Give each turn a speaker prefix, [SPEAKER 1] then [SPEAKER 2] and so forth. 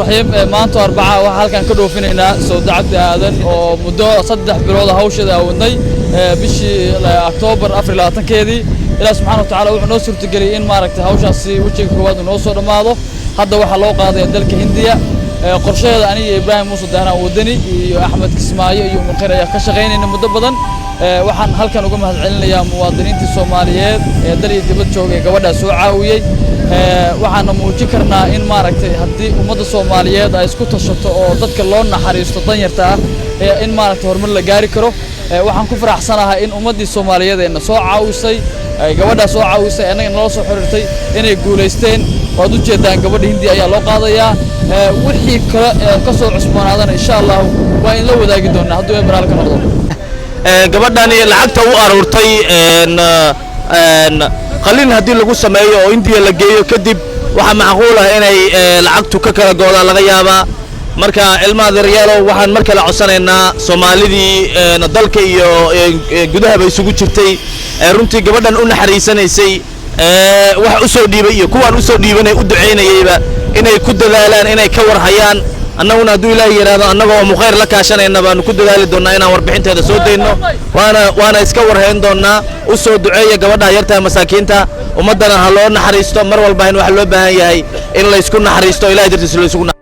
[SPEAKER 1] رحيم maanta arbaca waxa halkan ka dhoofinayna Sawda Cabdi Aadan oo muddo 3 bilood hawshada wadnay bishii October 24keedii Ilaahay subhanahu wa ta'ala wuxuu noo suurtageliyay in maaragtay hawshaasi wajiga koowaad noo soo dhamaado hadda waxa loo qaaday dalka Hindiya qorsheeda aniga Ibrahim Muuse Dahran Wadani iyo Axmed Kismaayo iyo Muqir ayaa ka shaqeynayna muddo badan waxaan halkan uga mahadcelinayaa muwaadiniinta Soomaaliyeed ee dalka dibadda joogay gabadha soo caawiyay waxaan muujin karnaa in maaragtay haddii ummadda Soomaaliyeed ay isku tashato oo dadka loo naxariisto danyarta ah in maaragtay horumar la gaari karo waxaan ku faraxsanahay in ummadii Soomaaliyeed ee soo caawisay gabadha soo caawisay anaga noo soo xiriirtay inay guuleysteen waad u jeedaan gabadha Hindi ayaa loo qaadayaa wixii ka soo cusboonaadana insha Allah waa in la wadaagi doonaa hadduu Ibraahim ka noqdo
[SPEAKER 2] gabadhani lacagta u aruurtay qalin hadii lagu sameeyo oo India la geeyo kadib waxa macquul ah inay lacagtu ka kala go'do laga yaabaa marka ilmaha yaryaro waxaan markale codsanaynaa Soomaalidii dalka iyo gudaha bay isugu jirtay runtii gabadhan u naxariisanaysay wax u soo dhiibay iyo kuwan u soo dhiibanay u duceynayayba inay ku dadaalaan inay ka warhayaan annaguna hadduu Ilaahay yiraahdo annagoo muqayr la kaashanayna baan ku dadaali doonaa inaan warbixinteeda soo deeyno waana iska warhayn doonaa u soo duceeya gabadha yarta masaakiinta ummadana ha loo naxariisto mar walba in wax loo baahan yahay in la isku naxariisto Ilaahay dartiisa loo isugu